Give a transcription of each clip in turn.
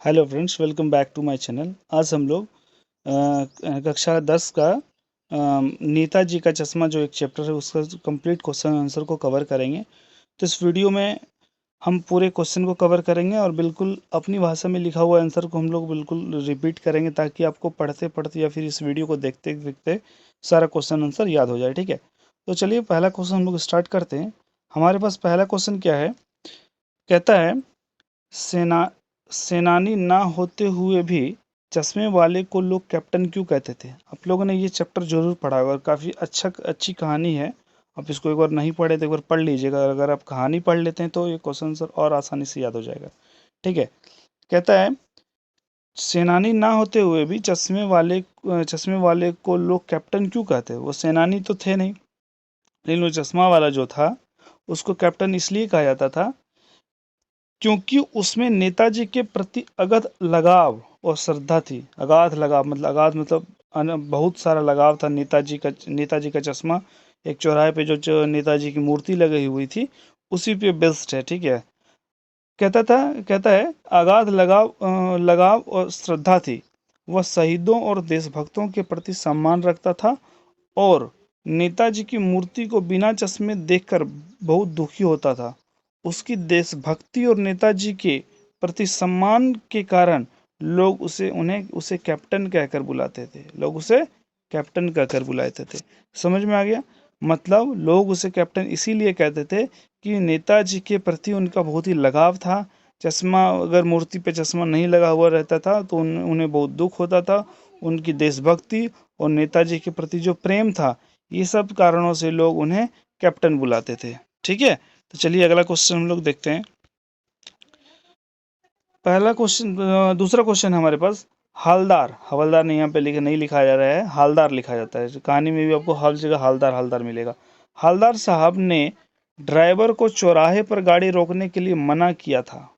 Hello friends, welcome back to my channel. आज हम लोग कक्षा 10 का नेताजी का चश्मा जो एक चैप्टर है उसका कंप्लीट क्वेश्चन आंसर को कवर करेंगे। तो इस वीडियो में हम पूरे क्वेश्चन को कवर करेंगे और बिल्कुल अपनी भाषा में लिखा हुआ आंसर को हम लोग बिल्कुल रिपीट करेंगे ताकि आपको पढ़ते पढ़ते या फिर इस वीडियो को देखते देखते सारा क्वेश्चन आंसर याद हो जाए। ठीक है, तो चलिए पहला क्वेश्चन हम लोग स्टार्ट करते हैं। हमारे पास पहला क्वेश्चन क्या है, कहता है सेना सेनानी ना होते हुए भी चश्मे वाले को लोग कैप्टन क्यों कहते थे। आप लोगों ने ये चैप्टर जरूर पढ़ा होगा और काफ़ी अच्छी कहानी है। आप इसको एक बार नहीं पढ़े तो एक बार पढ़ लीजिएगा। अगर आप कहानी पढ़ लेते हैं तो ये क्वेश्चन सर और आसानी से याद हो जाएगा। ठीक है, कहता है सेनानी ना होते हुए भी चश्मे वाले को लोग कैप्टन क्यों कहते हैं। वो सेनानी तो थे नहीं, लेकिन वो चश्मा वाला जो था उसको कैप्टन इसलिए कहा जाता था क्योंकि उसमें नेताजी के प्रति अगाध लगाव और श्रद्धा थी। अगाध मतलब बहुत सारा लगाव था। नेताजी का चश्मा एक चौराहे पे जो नेताजी की मूर्ति लगी हुई थी उसी पे बेस्ड है। ठीक है, कहता है अगाध लगाव और श्रद्धा थी। वह शहीदों और देशभक्तों के प्रति सम्मान रखता था और नेताजी की मूर्ति को बिना चश्मे देखकर बहुत दुखी होता था। उसकी देशभक्ति और नेताजी के प्रति सम्मान के कारण लोग उसे कैप्टन कहकर बुलाते थे। लोग उसे कैप्टन कहकर बुलाते थे। समझ में आ गया? मतलब लोग उसे कैप्टन इसीलिए कहते थे कि नेताजी के प्रति उनका बहुत ही लगाव था। चश्मा, अगर मूर्ति पे चश्मा नहीं लगा हुआ रहता था तो उन्हें बहुत दुख होता था। उनकी देशभक्ति और नेताजी के प्रति जो प्रेम था, ये सब कारणों से लोग उन्हें कैप्टन बुलाते थे। ठीक है, तो चलिए अगला क्वेश्चन हम लोग देखते हैं। पहला क्वेश्चन, दूसरा क्वेश्चन हमारे पास हालदार, हवलदार नहीं, यहाँ पे नहीं लिखा जा रहा है, हालदार लिखा जाता है। कहानी में भी आपको हर जगह हालदार हालदार मिलेगा। हालदार साहब ने ड्राइवर को चौराहे पर गाड़ी रोकने के लिए मना किया था।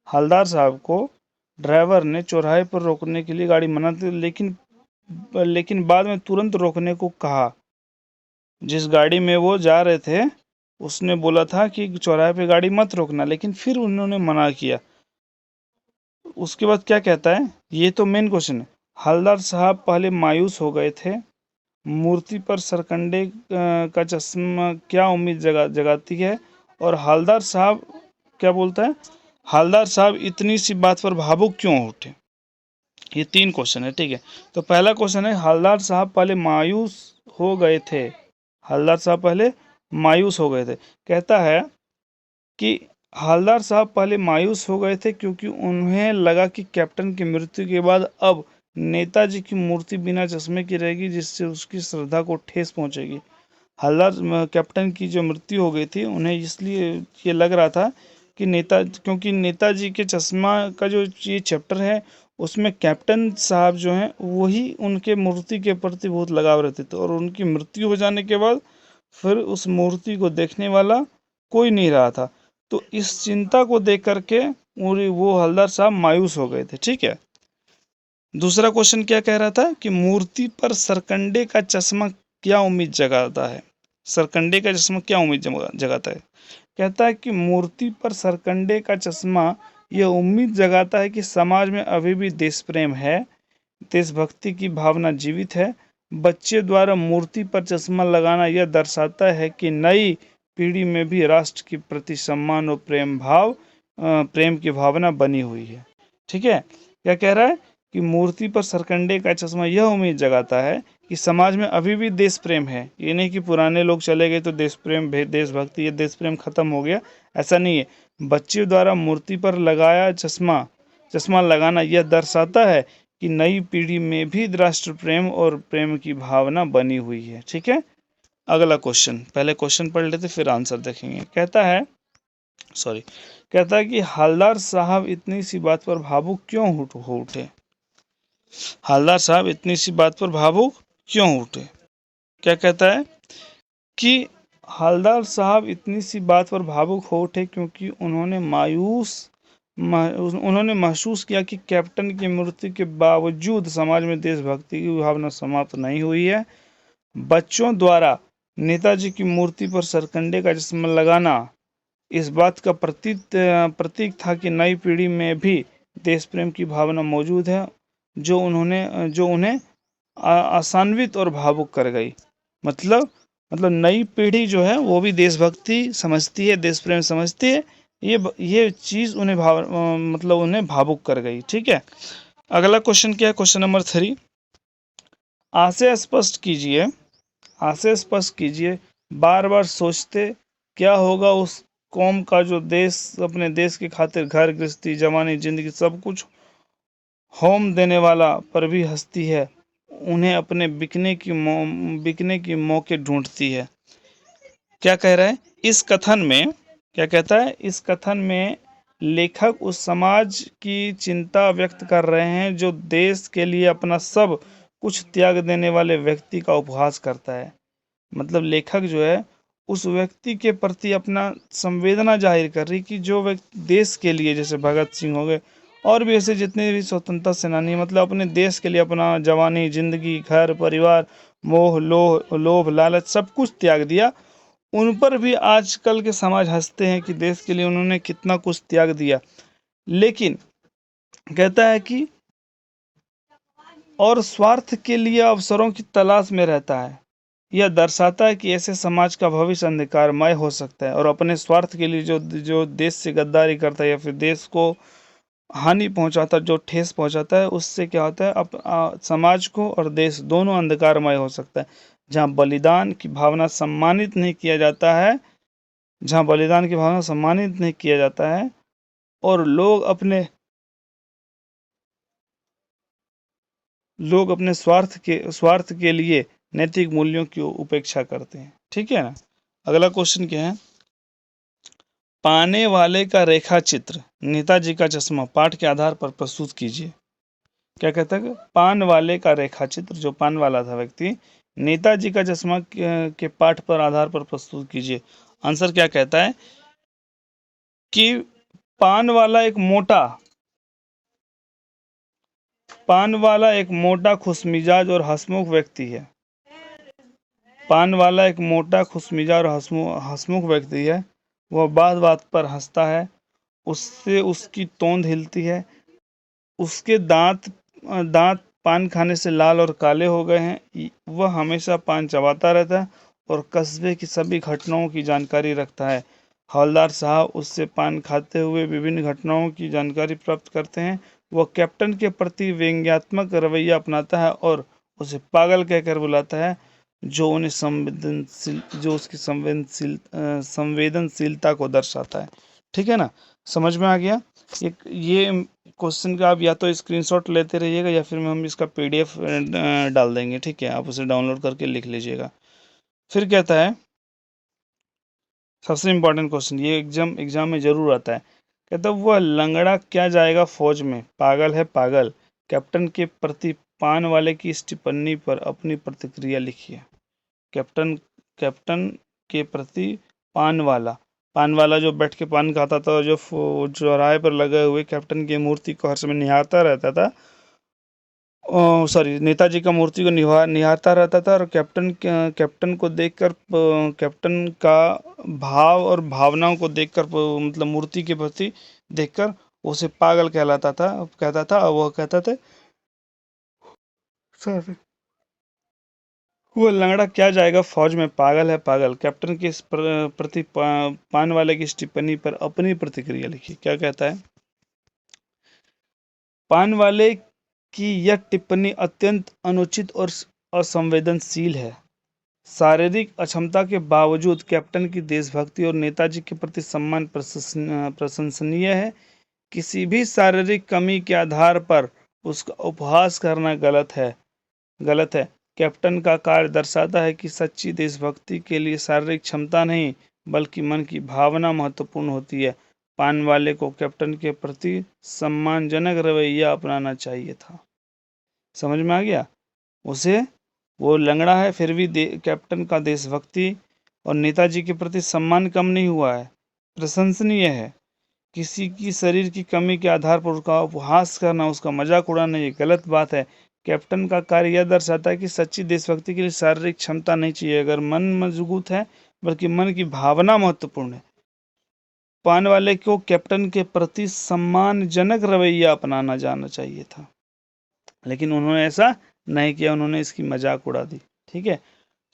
हवलदार साहब को ड्राइवर ने चौराहे पर रोकने के लिए गाड़ी मना की, लेकिन बाद में तुरंत रोकने को कहा। जिस गाड़ी में वो जा रहे थे उसने बोला था कि चौराहे पे गाड़ी मत रोकना, लेकिन फिर उन्होंने मना किया। उसके बाद क्या कहता है, ये तो मेन क्वेश्चन है। हवलदार साहब पहले मायूस हो गए थे। मूर्ति पर सरकंडे का चश्मा क्या उम्मीद जगाती है। और हवलदार साहब क्या बोलता है, हवलदार साहब इतनी सी बात पर भावुक क्यों उठे। ये तीन क्वेश्चन है। ठीक है, तो पहला क्वेश्चन है हवलदार साहब पहले मायूस हो गए थे। हवलदार साहब पहले मायूस हो गए थे। कहता है कि हवलदार साहब पहले मायूस हो गए थे क्योंकि उन्हें लगा कि कैप्टन की मृत्यु के बाद अब नेताजी की मूर्ति बिना चश्मे की रहेगी, जिससे उसकी श्रद्धा को ठेस पहुंचेगी। हवलदार कैप्टन की जो मृत्यु हो गई थी, उन्हें इसलिए ये लग रहा था कि क्योंकि नेताजी के चश्मा का जो ये चैप्टर है उसमें कैप्टन साहब जो हैं वही उनके मूर्ति के प्रति बहुत लगाव रहते थे, और उनकी मृत्यु हो जाने के बाद फिर उस मूर्ति को देखने वाला कोई नहीं रहा था। तो इस चिंता को देख करके वो हवलदार साहब मायूस हो गए थे। ठीक है, दूसरा क्वेश्चन क्या कह रहा था कि मूर्ति पर सरकंडे का चश्मा क्या उम्मीद जगाता है। सरकंडे का चश्मा क्या उम्मीद जगाता है। कहता है कि मूर्ति पर सरकंडे का चश्मा यह उम्मीद जगाता है कि समाज में अभी भी देश प्रेम है, देशभक्ति की भावना जीवित है। बच्चे द्वारा मूर्ति पर चश्मा लगाना यह दर्शाता है कि नई पीढ़ी में भी राष्ट्र के प्रति सम्मान और प्रेम की भावना बनी हुई है। ठीक है, क्या कह रहा है कि मूर्ति पर सरकंडे का चश्मा यह उम्मीद जगाता है कि समाज में अभी भी देश प्रेम है। ये नहीं कि पुराने लोग चले गए तो देशभक्ति, ये देश प्रेम खत्म हो गया, ऐसा नहीं है। बच्चे द्वारा मूर्ति पर लगाया चश्मा लगाना यह दर्शाता है कि नई पीढ़ी में भी राष्ट्र प्रेम और प्रेम की भावना बनी हुई है। ठीक है, अगला क्वेश्चन, पहले क्वेश्चन पढ़ लेते फिर आंसर देखेंगे। कहता है कि हवलदार साहब इतनी सी बात पर भावुक क्यों हो उठे। हवलदार साहब इतनी सी बात पर भावुक क्यों उठे। क्या कहता है कि हवलदार साहब इतनी सी बात पर भावुक हो उठे क्योंकि उन्होंने महसूस किया कि कैप्टन की मृत्यु के बावजूद समाज में देशभक्ति की भावना समाप्त नहीं हुई है। बच्चों द्वारा नेताजी की मूर्ति पर सरकंडे का चश्मा लगाना इस बात का प्रतीक था कि नई पीढ़ी में भी देश प्रेम की भावना मौजूद है जो उन्हें आशान्वित और भावुक कर गई। मतलब नई पीढ़ी जो है वो भी देशभक्ति समझती है, देश प्रेम समझती है। ये चीज़ उन्हें उन्हें भावुक कर गई। ठीक है। अगला क्वेश्चन क्या है? क्वेश्चन नंबर 3, आशय स्पष्ट कीजिए। आशय स्पष्ट कीजिए। बार बार सोचते क्या होगा उस कौम का जो देश अपने देश की खातिर घर गृहस्थी जवानी जिंदगी सब कुछ होम देने वाला पर भी हंसती है, उन्हें अपने बिकने की मौके ढूंढती है। क्या कह रहा है इस कथन में? क्या कहता है इस कथन में? लेखक उस समाज की चिंता व्यक्त कर रहे हैं जो देश के लिए अपना सब कुछ त्याग देने वाले व्यक्ति का उपहास करता है। मतलब लेखक जो है उस व्यक्ति के प्रति अपना संवेदना जाहिर कर रही कि जो व्यक्ति देश के लिए, जैसे भगत सिंह हो गए और भी ऐसे जितने भी स्वतंत्रता सेनानी, मतलब अपने देश के लिए अपना जवानी जिंदगी घर परिवार मोह लोभ लालच सब कुछ त्याग दिया, उन पर भी आजकल के समाज हंसते हैं कि देश के लिए उन्होंने कितना कुछ त्याग दिया। लेकिन कहता है कि और स्वार्थ के लिए अवसरों की तलाश में रहता है। यह दर्शाता है कि ऐसे समाज का भविष्य अंधकारमय हो सकता है और अपने स्वार्थ के लिए जो जो देश से गद्दारी करता है या फिर देश को हानि पहुंचाता है, जो ठेस पहुंचाता है, उससे क्या होता है समाज को और देश दोनों अंधकारमय हो सकता है। जहाँ बलिदान की भावना सम्मानित नहीं किया जाता है, जहाँ बलिदान की भावना सम्मानित नहीं किया जाता है और लोग अपने स्वार्थ के लिए नैतिक मूल्यों की उपेक्षा करते हैं। ठीक है ना। अगला क्वेश्चन क्या है? पाने वाले का रेखा चित्र नेताजी का चश्मा पाठ के आधार पर प्रस्तुत कीजिए। क्या कहता है? पान वाले का रेखा चित्र, जो पान वाला था व्यक्ति, नेताजी का चश्मा के पाठ पर आधार पर प्रस्तुत कीजिए। आंसर क्या कहता है कि पान वाला एक मोटा खुशमिजाज और हंसमुख व्यक्ति है। पान वाला एक मोटा खुशमिजाज और हंसमुख व्यक्ति है। वह बात बात पर हंसता है, उससे उसकी तोंद हिलती है, उसके दांत पान खाने से लाल और काले हो गए हैं। वह हमेशा पान चबाता रहता है और कस्बे की सभी घटनाओं की जानकारी रखता है। हवलदार साहब उससे पान खाते हुए विभिन्न घटनाओं की जानकारी प्राप्त करते हैं। वह कैप्टन के प्रति व्यंग्यात्मक रवैया अपनाता है और उसे पागल कहकर बुलाता है, जो उसकी संवेदनशीलता को दर्शाता है। ठीक है ना। समझ में आ गया? ये क्वेश्चन का आप या तो स्क्रीनशॉट लेते रहिएगा या फिर हम इसका पीडीएफ डाल देंगे। ठीक है, आप उसे डाउनलोड करके लिख लीजिएगा। फिर कहता है सबसे इम्पोर्टेंट क्वेश्चन, ये एग्जाम में जरूर आता है। कहता है वह लंगड़ा क्या जाएगा फौज में, पागल है पागल। कैप्टन के प्रति पान वाले की इस टिप्पणी पर अपनी प्रतिक्रिया लिखिए। कैप्टन कैप्टन के प्रति पान वाला जो बैठ के पान खाता था और जो चौराहे पर लगे हुए कैप्टन की मूर्ति को हर समय निहारता रहता था, सॉरी नेताजी का मूर्ति को निहारता रहता था और कैप्टन को देखकर कैप्टन का भाव और भावनाओं को देखकर मतलब मूर्ति के प्रति देखकर उसे पागल कहता था और वह कहता था सॉरी वो लंगड़ा क्या जाएगा फौज में, पागल है पागल। कैप्टन की इस प्रति पान वाले की इस टिप्पणी पर अपनी प्रतिक्रिया लिखी। क्या कहता है? पान वाले की यह टिप्पणी अत्यंत अनुचित और असंवेदनशील है। शारीरिक अक्षमता के बावजूद कैप्टन की देशभक्ति और नेताजी के प्रति सम्मान प्रशंसनीय है। किसी भी शारीरिक कमी के आधार पर उसका उपहास करना गलत है। कैप्टन का कार्य दर्शाता है कि सच्ची देशभक्ति के लिए शारीरिक क्षमता नहीं बल्कि मन की भावना महत्वपूर्ण होती है। पान वाले को कैप्टन के प्रति सम्मानजनक रवैया अपनाना चाहिए था। समझ में आ गया? उसे वो लंगड़ा है फिर भी कैप्टन का देशभक्ति और नेताजी के प्रति सम्मान कम नहीं हुआ है, प्रशंसनीय है। किसी की शरीर की कमी के आधार पर उसका उपहास करना, उसका मजाक उड़ाना ये गलत बात है। कैप्टन का कार्य यह दर्शाता है कि सच्ची देशभक्ति के लिए शारीरिक क्षमता नहीं चाहिए अगर मन मजबूत है, बल्कि मन की भावना महत्वपूर्ण है। पान वाले को कैप्टन के प्रति सम्मानजनक रवैया अपनाना जाना चाहिए था, लेकिन उन्होंने ऐसा नहीं किया, उन्होंने इसकी मजाक उड़ा दी। ठीक है,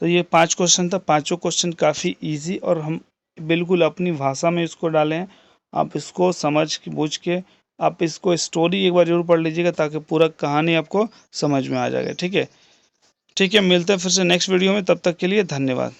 तो ये 5 क्वेश्चन था। पांचों क्वेश्चन काफ़ी इजी और हम बिल्कुल अपनी भाषा में इसको डाले हैं। आप इसको समझ के बूझ के आप इसको स्टोरी एक बार जरूर पढ़ लीजिएगा, ताकि पूरा कहानी आपको समझ में आ जाएगा। ठीक है, ठीक है, मिलते हैं फिर से नेक्स्ट वीडियो में, तब तक के लिए धन्यवाद।